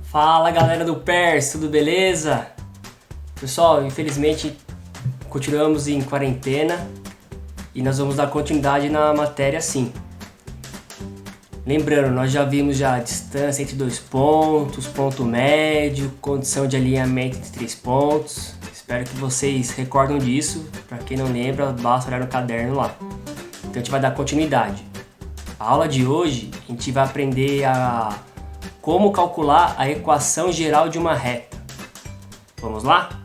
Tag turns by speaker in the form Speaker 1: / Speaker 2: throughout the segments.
Speaker 1: Fala galera do PERS, tudo beleza? Pessoal, infelizmente continuamos em quarentena e nós vamos dar continuidade na matéria sim. Lembrando, nós já vimos a distância entre 2 pontos, ponto médio, condição de alinhamento entre 3 pontos. Espero que vocês recordem disso. Para quem não lembra, basta olhar no caderno lá. Então a gente vai dar continuidade. A aula de hoje a gente vai aprender a como calcular a equação geral de uma reta. Vamos lá?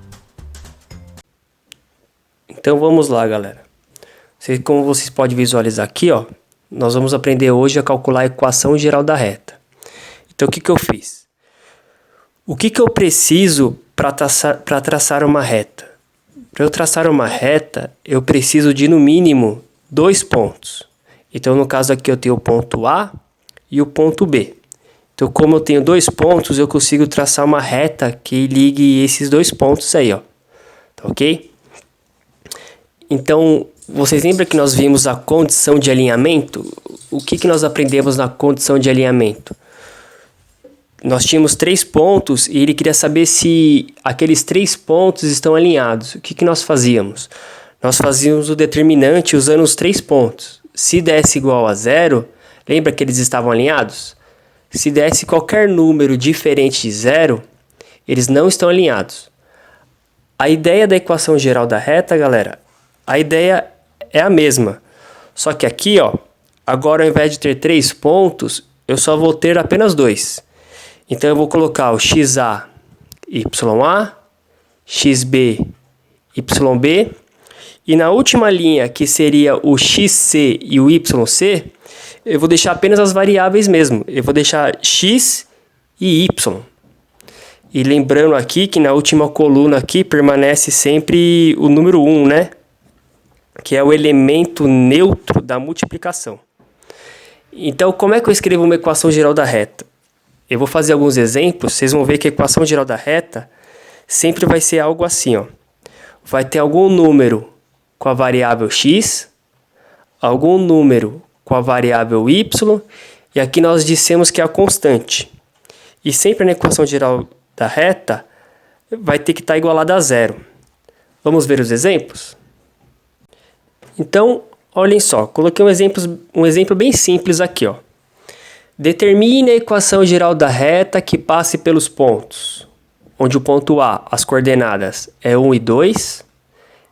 Speaker 1: Então vamos lá, galera. Como vocês podem visualizar aqui, ó, nós vamos aprender hoje a calcular a equação geral da reta. Então o que eu fiz? O que eu preciso para traçar uma reta? Para eu traçar uma reta, eu preciso de no mínimo 2 pontos. Então no caso aqui eu tenho o ponto A e o ponto B. Então, como eu tenho 2 pontos, eu consigo traçar uma reta que ligue esses 2 pontos aí, ó. Tá ok? Então, vocês lembram que nós vimos a condição de alinhamento? O que nós aprendemos na condição de alinhamento? Nós tínhamos 3 pontos e ele queria saber se aqueles 3 pontos estão alinhados. O que nós fazíamos? Nós fazíamos o determinante usando os 3 pontos. Se desse igual a 0, lembra que eles estavam alinhados? Se desse qualquer número diferente de 0, eles não estão alinhados. A ideia da equação geral da reta, galera, a ideia é a mesma. Só que aqui, ó, agora ao invés de ter 3 pontos, eu só vou ter apenas 2. Então eu vou colocar o XA, YA, XB, YB, e na última linha, que seria o XC e o YC, eu vou deixar apenas as variáveis mesmo. Eu vou deixar X e Y. E lembrando aqui que na última coluna aqui permanece sempre o número 1, né? Que é o elemento neutro da multiplicação. Então, como é que eu escrevo uma equação geral da reta? Eu vou fazer alguns exemplos. Vocês vão ver que a equação geral da reta sempre vai ser algo assim, ó. Vai ter algum número com a variável X, algum número com a variável y, e aqui nós dissemos que é a constante. E sempre na equação geral da reta vai ter que estar igualada a 0. Vamos ver os exemplos? Então, olhem só, coloquei um exemplo bem simples aqui, ó. Determine a equação geral da reta que passe pelos pontos, onde o ponto A, as coordenadas é 1 e 2,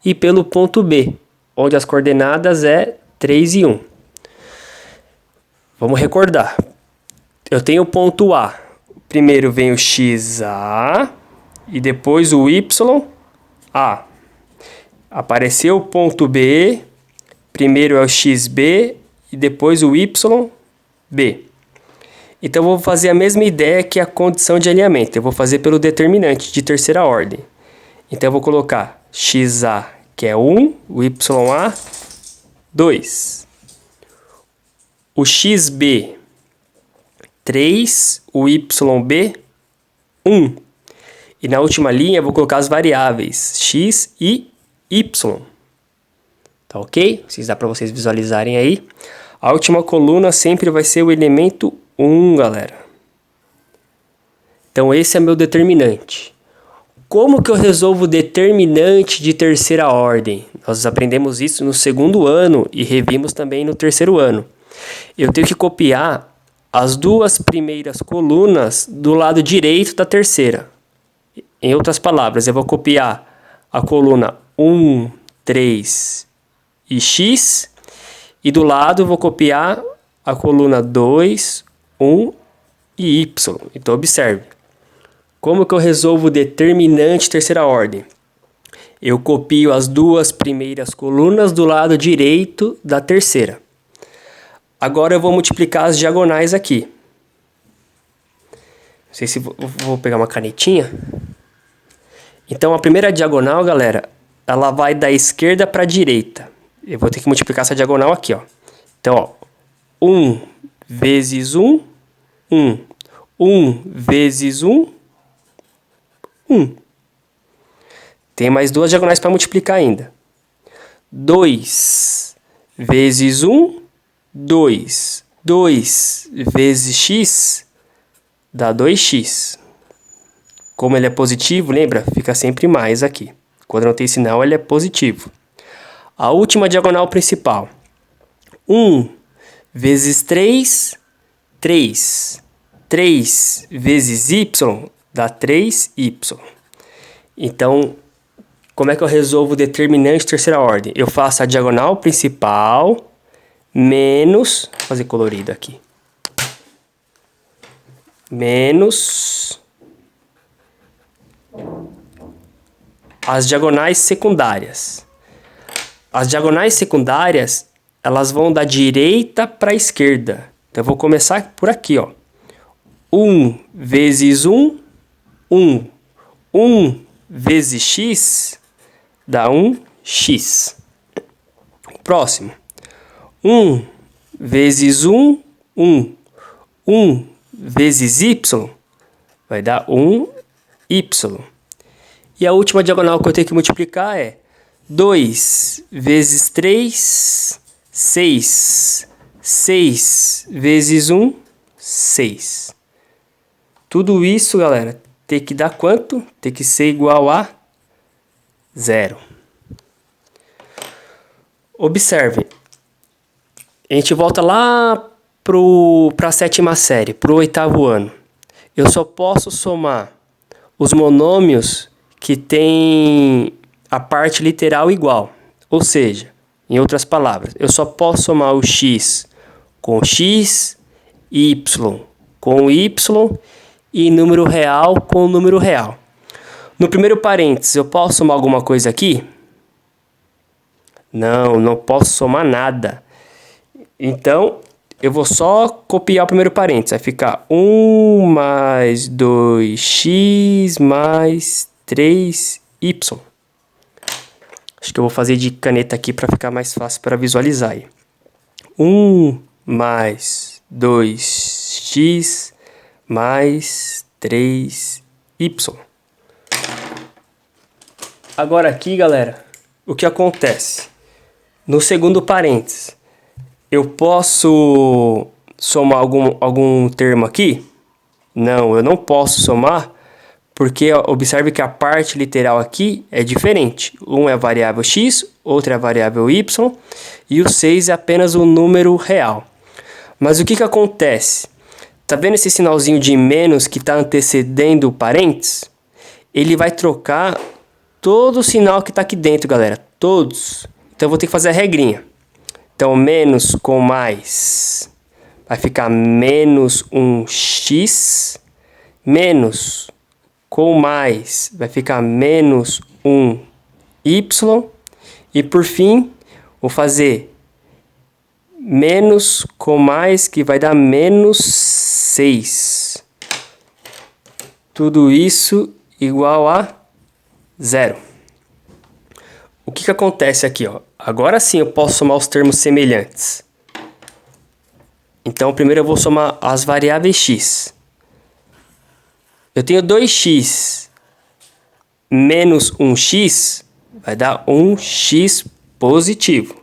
Speaker 1: e pelo ponto B, onde as coordenadas é 3 e 1. Vamos recordar. Eu tenho o ponto A. Primeiro vem o XA e depois o YA. Apareceu o ponto B. Primeiro é o XB e depois o YB. Então eu vou fazer a mesma ideia que a condição de alinhamento. Eu vou fazer pelo determinante de terceira ordem. Então eu vou colocar XA, que é 1, o YA, 2. O XB, 3, o YB, 1. E na última linha eu vou colocar as variáveis X e Y. Tá ok? Dá para vocês visualizarem aí. A última coluna sempre vai ser o elemento 1, galera. Então esse é meu determinante. Como que eu resolvo o determinante de terceira ordem? Nós aprendemos isso no 2º ano e revimos também no 3º ano. Eu tenho que copiar as 2 primeiras colunas do lado direito da terceira. Em outras palavras, eu vou copiar a coluna 1, 3 e X, e do lado eu vou copiar a coluna 2, 1 e Y. Então observe. Como que eu resolvo o determinante de terceira ordem? Eu copio as 2 primeiras colunas do lado direito da terceira. Agora eu vou multiplicar as diagonais aqui. Não sei se vou pegar uma canetinha. Então a primeira diagonal, galera, ela vai da esquerda para a direita. Eu vou ter que multiplicar essa diagonal aqui, ó. Então, ó, 1 vezes 1, 1. 1 vezes 1, 1. Tem mais 2 diagonais para multiplicar ainda. 2 vezes 1, 2. 2 vezes x dá 2x. como ele é positivo, lembra? Fica sempre mais aqui. Quando não tem sinal, ele é positivo. A última diagonal principal. 1 vezes 3, 3. 3 vezes y dá 3y. Então, como é que eu resolvo o determinante de terceira ordem? Eu faço a diagonal principal menos... Vou fazer colorido aqui. Menos as diagonais secundárias. As diagonais secundárias, elas vão da direita para a esquerda. Então, eu vou começar por aqui, ó. 1 vezes 1, 1. 1 vezes x dá 1x. Próximo. 1 vezes 1, 1. 1 vezes y vai dar 1y. E a última diagonal que eu tenho que multiplicar é 2 vezes 3, 6. 6 vezes 1, 6. Tudo isso, galera, tem que dar quanto? Tem que ser igual a 0. Observe. A gente volta lá para a 7ª série, para o 8º ano. Eu só posso somar os monômios que têm a parte literal igual. Ou seja, em outras palavras, eu só posso somar o x com x, y com y e número real com número real. No primeiro parênteses, eu posso somar alguma coisa aqui? Não posso somar nada. Então, eu vou só copiar o primeiro parênteses. Vai ficar 1 mais 2x mais 3y. Acho que eu vou fazer de caneta aqui para ficar mais fácil para visualizar aí. 1 mais 2x mais 3y. Agora aqui, galera, o que acontece? No segundo parênteses, eu posso somar algum termo aqui? Não, eu não posso somar, porque observe que a parte literal aqui é diferente. Um é a variável x, outro é a variável y, e o 6 é apenas o número real. Mas o que acontece? Tá vendo esse sinalzinho de menos que está antecedendo o parênteses? Ele vai trocar todo o sinal que está aqui dentro, galera. Todos. Então eu vou ter que fazer a regrinha. Então, menos com mais vai ficar menos 1x. Menos com mais vai ficar menos 1y. E por fim, vou fazer menos com mais, que vai dar menos 6. Tudo isso igual a 0. O que acontece aqui, ó? Agora sim eu posso somar os termos semelhantes. Então, primeiro eu vou somar as variáveis x. Eu tenho 2x menos 1x, vai dar 1x positivo.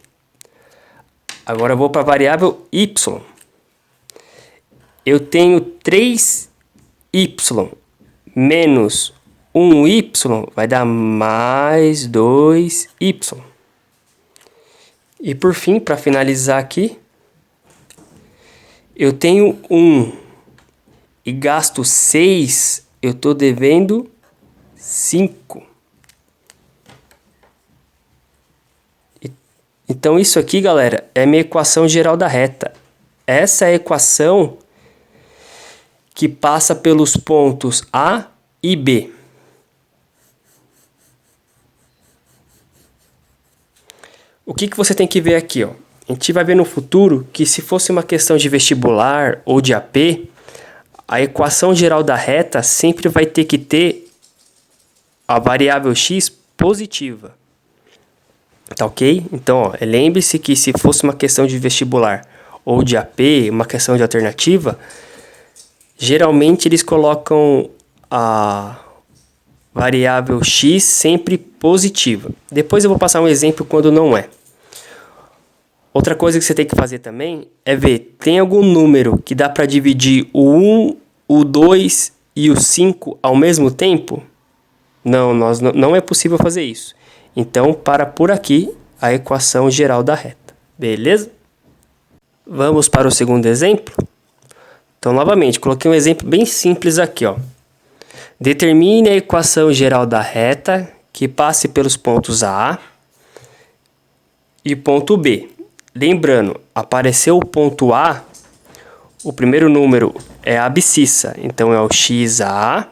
Speaker 1: Agora eu vou para a variável y. Eu tenho 3y menos 1y, vai dar mais 2y. E por fim, para finalizar aqui, eu tenho 1 e gasto 6, eu estou devendo 5. Então isso aqui, galera, é minha equação geral da reta. Essa é a equação que passa pelos pontos A e B. O que você tem que ver aqui, ó? A gente vai ver no futuro que se fosse uma questão de vestibular ou de AP, a equação geral da reta sempre vai ter que ter a variável x positiva. Tá ok? Então, ó, lembre-se que se fosse uma questão de vestibular ou de AP, uma questão de alternativa, geralmente eles colocam a variável x sempre positiva. Depois eu vou passar um exemplo quando não é. Outra coisa que você tem que fazer também é ver, tem algum número que dá para dividir o 1, o 2 e o 5 ao mesmo tempo? Não, não é possível fazer isso. Então, para por aqui a equação geral da reta. Beleza? Vamos para o segundo exemplo? Então, novamente, coloquei um exemplo bem simples aqui, ó. Determine a equação geral da reta que passe pelos pontos A e ponto B. Lembrando, apareceu o ponto A, o primeiro número é a abscissa, então é o XA,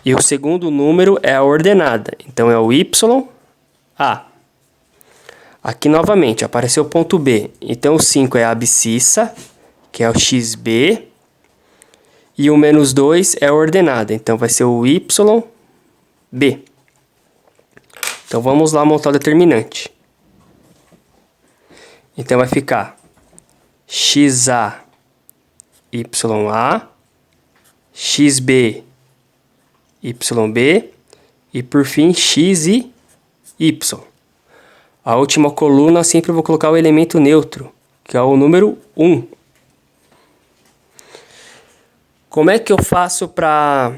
Speaker 1: e o segundo número é a ordenada, então é o YA. Aqui novamente apareceu o ponto B, então o 5 é a abscissa, que é o XB, e o menos 2 é a ordenada, então vai ser o YB. Então vamos lá montar o determinante. Então vai ficar XA, YA, XB, YB e por fim X e Y. A última coluna sempre eu vou colocar o elemento neutro, que é o número 1. Como é que eu faço para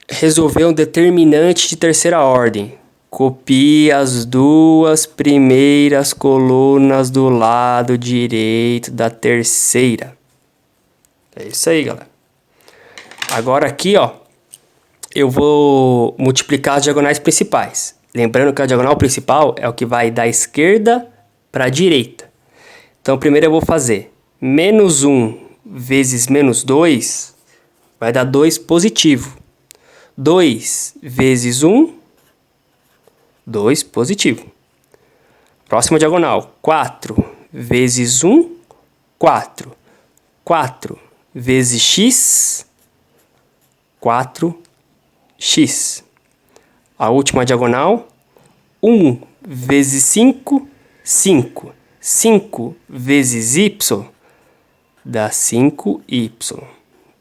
Speaker 1: resolver um determinante de terceira ordem? Copie as duas primeiras colunas do lado direito da terceira. É isso aí, galera. Agora aqui, ó, eu vou multiplicar as diagonais principais. Lembrando que a diagonal principal é o que vai da esquerda para a direita. Então, primeiro eu vou fazer menos 1 vezes menos 2 vai dar 2 positivo. 2 vezes 1, 2 positivo. Próxima diagonal, 4 vezes 1, 4. 4 vezes x, 4x. A última diagonal, 1 vezes 5, 5. 5 vezes y dá 5y.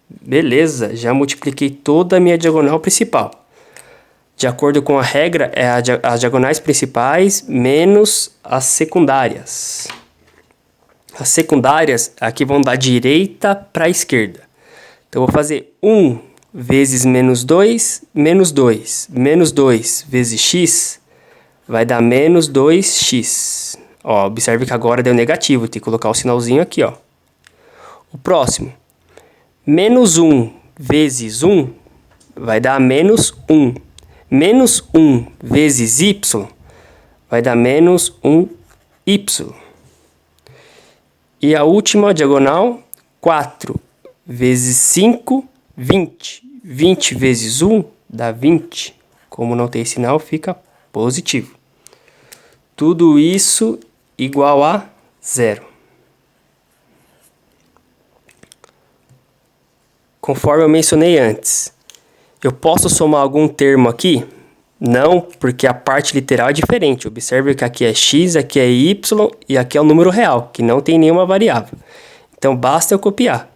Speaker 1: Beleza, já multipliquei toda a minha diagonal principal. De acordo com a regra, é as diagonais principais menos as secundárias. As secundárias aqui vão da direita para a esquerda. Então, eu vou fazer 1 vezes menos 2, menos 2. Menos 2 vezes x vai dar menos 2x. Ó, observe que agora deu negativo, tem que colocar o sinalzinho aqui, ó. O próximo. Menos 1 vezes 1 vai dar menos 1. Menos 1 vezes y vai dar menos 1y. E a última diagonal, 4 vezes 5, 20. 20 vezes 1 dá 20. Como não tem sinal, fica positivo. Tudo isso igual a 0. Conforme eu mencionei antes, eu posso somar algum termo aqui? Não, porque a parte literal é diferente. Observe que aqui é x, aqui é y e aqui é o número real, que não tem nenhuma variável. Então, basta eu copiar.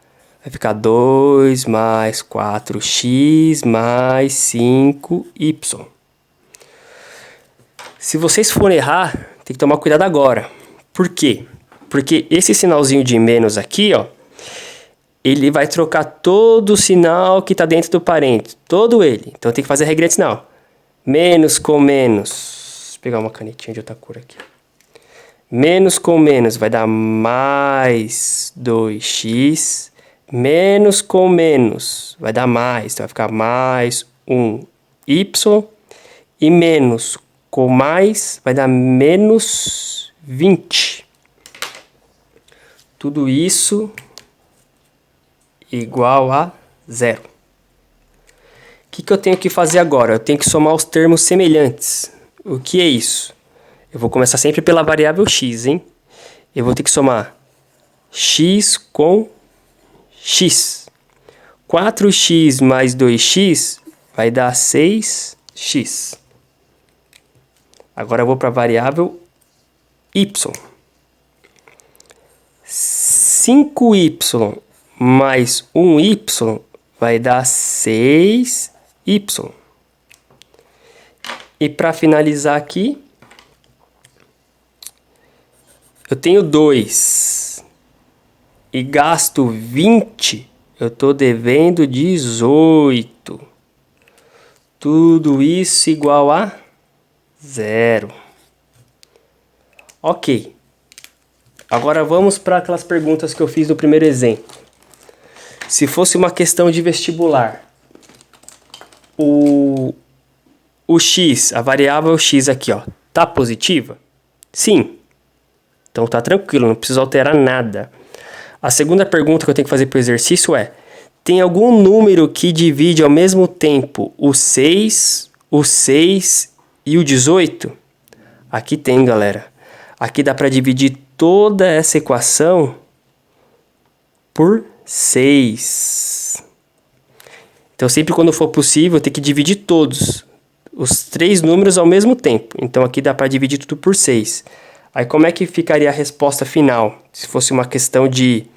Speaker 1: Vai ficar 2 mais 4x mais 5y. Se vocês forem errar, tem que tomar cuidado agora. Por quê? Porque esse sinalzinho de menos aqui, ó, ele vai trocar todo o sinal que está dentro do parênteses. Todo ele. Então, tem que fazer a regra de sinal. Menos com menos. Vou pegar uma canetinha de outra cor aqui. Menos com menos vai dar mais 2x. Menos com menos vai dar mais. Então, vai ficar mais 1y. E menos com mais vai dar menos 20. Tudo isso igual a 0. O que eu tenho que fazer agora? Eu tenho que somar os termos semelhantes. O que é isso? Eu vou começar sempre pela variável x, hein? Eu vou ter que somar x com x. 4x mais 2x vai dar 6x. Agora eu vou para a variável y. 5y mais 1y vai dar 6y. E para finalizar aqui, eu tenho 2 e gasto 20, Eu tô devendo 18. Tudo isso igual a 0. Ok. Agora vamos para aquelas perguntas que eu fiz no primeiro exemplo. Se fosse uma questão de vestibular, o x, a variável x aqui, ó, tá positiva? Sim. Então tá tranquilo, não preciso alterar nada. A segunda pergunta que eu tenho que fazer para o exercício é: tem algum número que divide ao mesmo tempo o 6 e o 18? Aqui tem, galera. Aqui dá para dividir toda essa equação por 6. Então, sempre quando for possível, tem que dividir todos os 3 números ao mesmo tempo. Então, aqui dá para dividir tudo por 6. Aí, como é que ficaria a resposta final? Se fosse uma questão de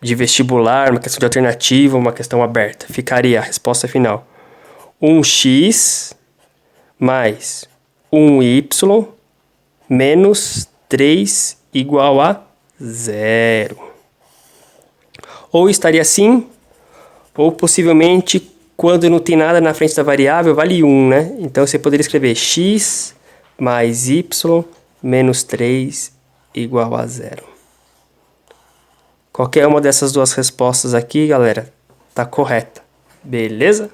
Speaker 1: vestibular, uma questão de alternativa, uma questão aberta. Ficaria a resposta final: 1x mais 1y menos 3 igual a 0. Ou estaria assim, ou possivelmente, quando não tem nada na frente da variável, vale 1, né? Então, você poderia escrever x mais y menos 3 igual a 0. Qualquer uma dessas duas respostas aqui, galera, tá correta. Beleza?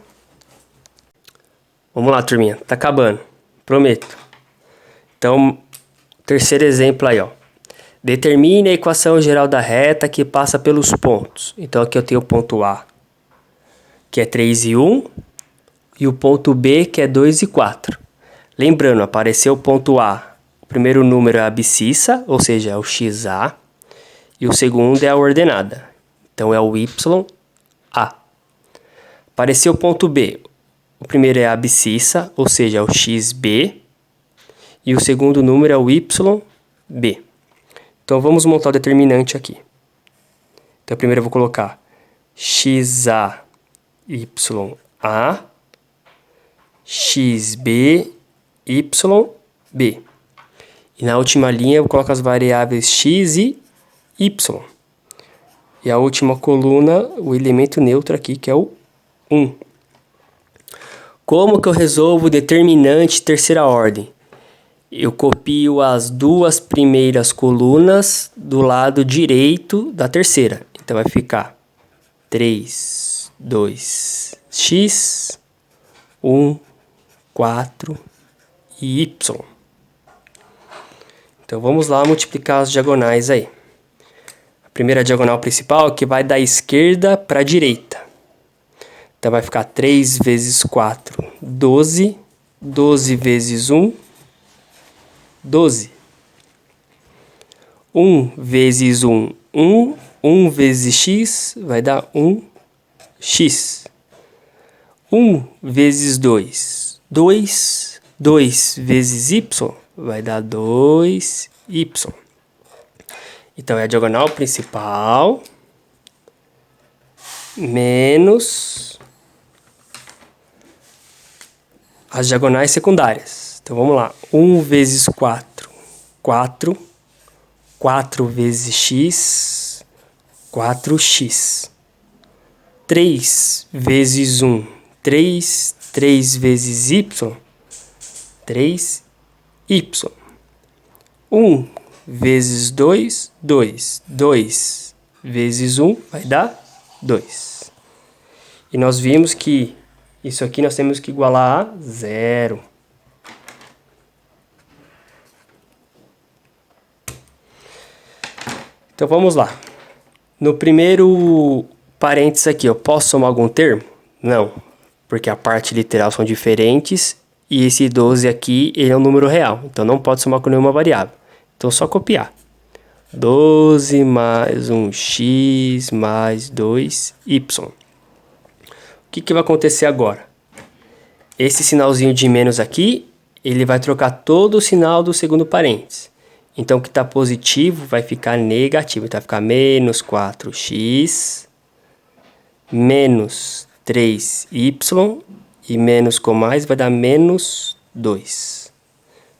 Speaker 1: Vamos lá, turminha. Tá acabando. Prometo. Então, terceiro exemplo aí, ó. Determine a equação geral da reta que passa pelos pontos. Então, aqui eu tenho o ponto A, que é 3 e 1, e o ponto B, que é 2 e 4. Lembrando, apareceu o ponto A, o primeiro número é a abscissa, ou seja, é o XA, e o segundo é a ordenada, então é o YA. Apareceu o ponto B, o primeiro é a abscissa, ou seja, é o XB, e o segundo número é o YB. Então vamos montar o determinante aqui. Então primeiro eu vou colocar XA, YA, XB, YB. E na última linha eu coloco as variáveis x e y. E a última coluna, o elemento neutro aqui, que é o 1. Como que eu resolvo o determinante terceira ordem? Eu copio as duas primeiras colunas do lado direito da terceira. Então vai ficar 3, 2x, 1, 4 e y. Então vamos lá multiplicar as diagonais aí. A primeira diagonal principal que vai da esquerda para a direita. Então vai ficar 3 vezes 4, 12. 12 vezes 1, 12. 1 vezes 1, 1. 1 vezes x vai dar 1x. 1 vezes 2, 2. 2 vezes y vai dar 2y. Então, é a diagonal principal menos as diagonais secundárias. Então, vamos lá. 1 vezes 4, 4. 4 vezes x, 4x. 3 vezes 1, 3. 3 vezes y, 3y. 1 vezes 2, 2. 2 vezes 1 vai dar 2. E nós vimos que isso aqui nós temos que igualar a 0. Então vamos lá. No primeiro parênteses aqui, eu posso somar algum termo? Não, porque a parte literal são diferentes e esse 12 aqui ele é um número real, então não pode somar com nenhuma variável. Então só copiar. 12 mais 1x mais 2y. O que vai acontecer agora? Esse sinalzinho de menos aqui, ele vai trocar todo o sinal do segundo parênteses. Então, o que está positivo vai ficar negativo. Então, vai ficar menos 4x, menos 3y, e menos com mais vai dar menos 2.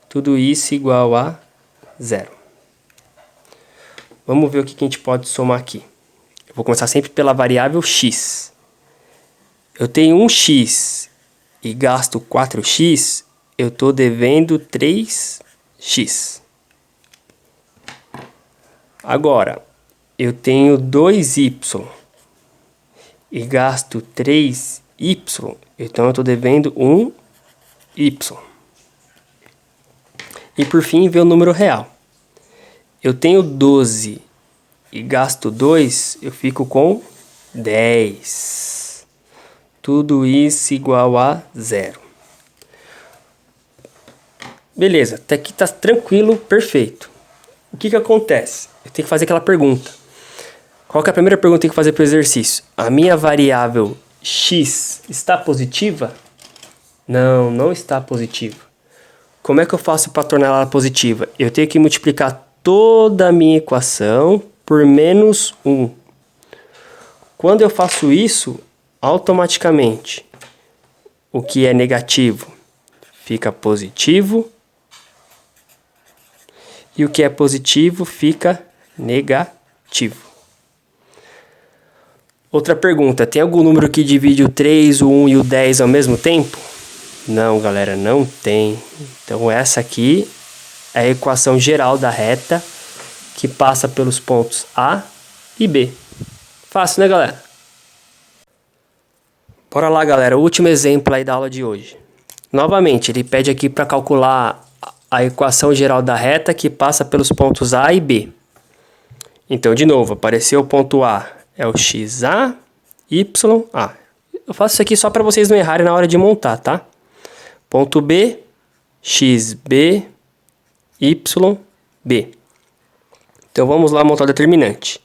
Speaker 1: Tudo isso igual a 0. Vamos ver o que a gente pode somar aqui. Eu vou começar sempre pela variável x. Eu tenho 1x e gasto 4x, eu estou devendo 3x. Agora, eu tenho 2y e gasto 3y, então eu estou devendo 1y. E por fim, vem o número real. Eu tenho 12 e gasto 2, eu fico com 10. Tudo isso igual a 0. Beleza, até aqui tá tranquilo, perfeito. O que acontece? Eu tenho que fazer aquela pergunta. Qual que é a primeira pergunta que eu tenho que fazer para o exercício? A minha variável x está positiva? Não, não está positiva. Como é que eu faço para tornar ela positiva? Eu tenho que multiplicar toda a minha equação por menos 1. Quando eu faço isso, automaticamente, o que é negativo fica positivo e o que é positivo fica negativo. Outra pergunta, tem algum número que divide o 3, o 1 e o 10 ao mesmo tempo? Não, galera, não tem. Então essa aqui é a equação geral da reta que passa pelos pontos A e B. Fácil, né, galera? Bora lá, galera, o último exemplo aí da aula de hoje. Novamente, ele pede aqui para calcular a equação geral da reta que passa pelos pontos A e B. Então, de novo, apareceu o ponto A, é o XA, YA. Eu faço isso aqui só para vocês não errarem na hora de montar, tá? Ponto B, XB, YB. Então, vamos lá montar o determinante.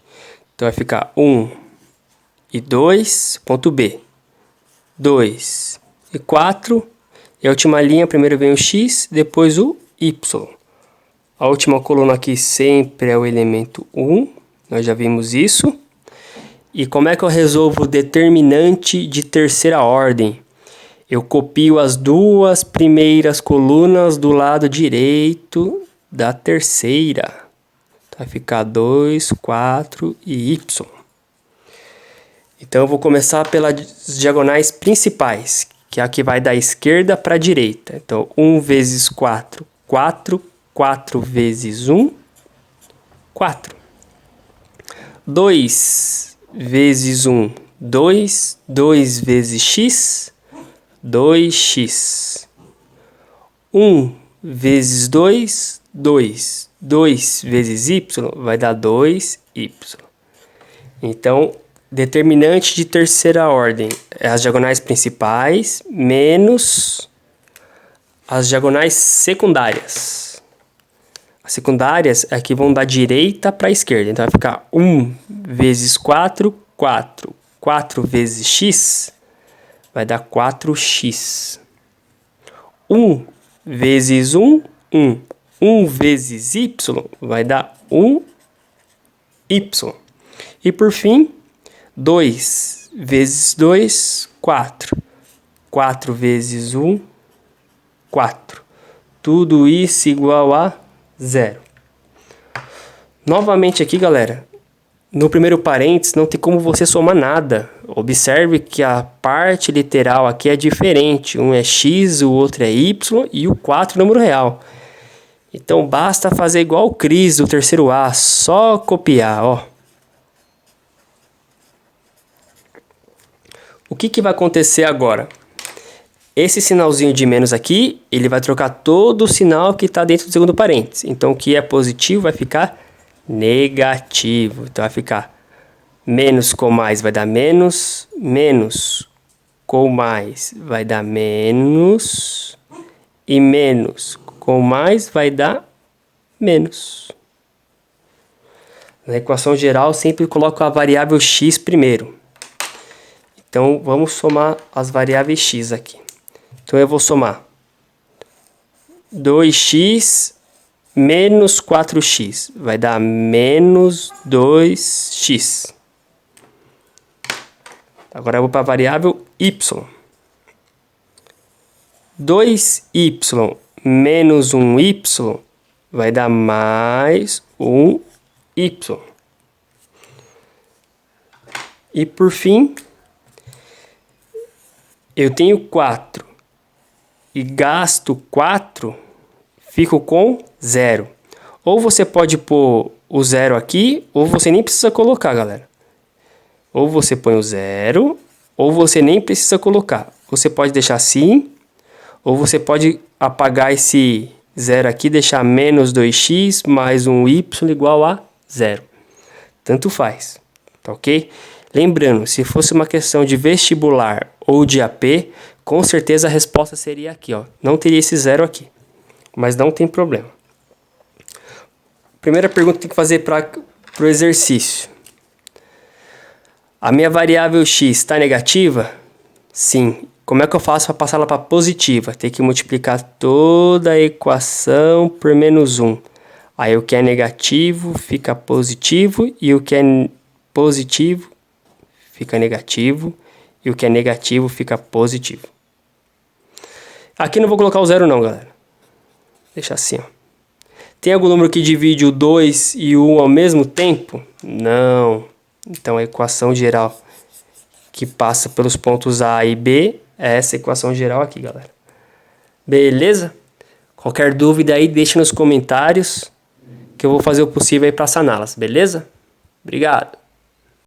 Speaker 1: Então, vai ficar 1 e 2, ponto B. 2 e 4. E a última linha, primeiro vem o X, depois o Y. A última coluna aqui sempre é o elemento 1. Nós já vimos isso. E como é que eu resolvo o determinante de terceira ordem? Eu copio as duas primeiras colunas do lado direito da terceira. Vai ficar 2, 4 e Y. Então eu vou começar pelas diagonais principais, que é a que vai da esquerda para a direita. Então 1 vezes 4, 4. 4 vezes 1, 4. 2 vezes 1, 2. 2 vezes x, 2x. 1 vezes 2, 2. 2 vezes y vai dar 2y. Então, determinante de terceira ordem é as diagonais principais menos as diagonais secundárias. As secundárias é que vão da direita para a esquerda. Então vai ficar 1 vezes 4, 4. 4 vezes x vai dar 4x. 1 vezes 1, 1. 1 vezes y vai dar 1y. E por fim, 2 vezes 2, 4. 4 vezes 1, 4. Tudo isso igual a 0. Novamente aqui, galera, no primeiro parênteses não tem como você somar nada. Observe que a parte literal aqui é diferente. Um é x, o outro é y e o 4 é número real. Então basta fazer igual o Cris do terceiro A, só copiar, ó. O que vai acontecer agora? Esse sinalzinho de menos aqui, ele vai trocar todo o sinal que está dentro do segundo parênteses. Então, o que é positivo vai ficar negativo. Então, vai ficar menos com mais vai dar menos. Menos com mais vai dar menos. E menos com mais vai dar menos. Na equação geral, sempre coloco a variável x primeiro. Então, vamos somar as variáveis x aqui. Então, eu vou somar 2x menos 4x. Vai dar menos 2x. Agora, eu vou para a variável y. 2y menos 1y vai dar mais 1y. E por fim, eu tenho 4 e gasto 4, fico com 0. Ou você pode pôr o 0 aqui, ou você nem precisa colocar, galera. Ou você põe o 0, ou você nem precisa colocar. Você pode deixar assim, ou você pode apagar esse 0 aqui, deixar menos 2x mais um y igual a 0. Tanto faz, tá ok? Lembrando, se fosse uma questão de vestibular ou de AP, com certeza a resposta seria aqui, ó. Não teria esse 0 aqui, mas não tem problema. Primeira pergunta que tem que fazer para o exercício. A minha variável x está negativa? Sim. Como é que eu faço para passá-la para positiva? Tem que multiplicar toda a equação por menos 1. Aí o que é negativo fica positivo e o que é positivo fica negativo e o que é negativo fica positivo. Aqui não vou colocar o 0 não, galera. Deixa assim, ó. Tem algum número que divide o 2 e o 1 ao mesmo tempo? Não. Então a equação geral que passa pelos pontos A e B é essa equação geral aqui, galera. Beleza? Qualquer dúvida aí, deixa nos comentários que eu vou fazer o possível aí para saná-las, beleza? Obrigado.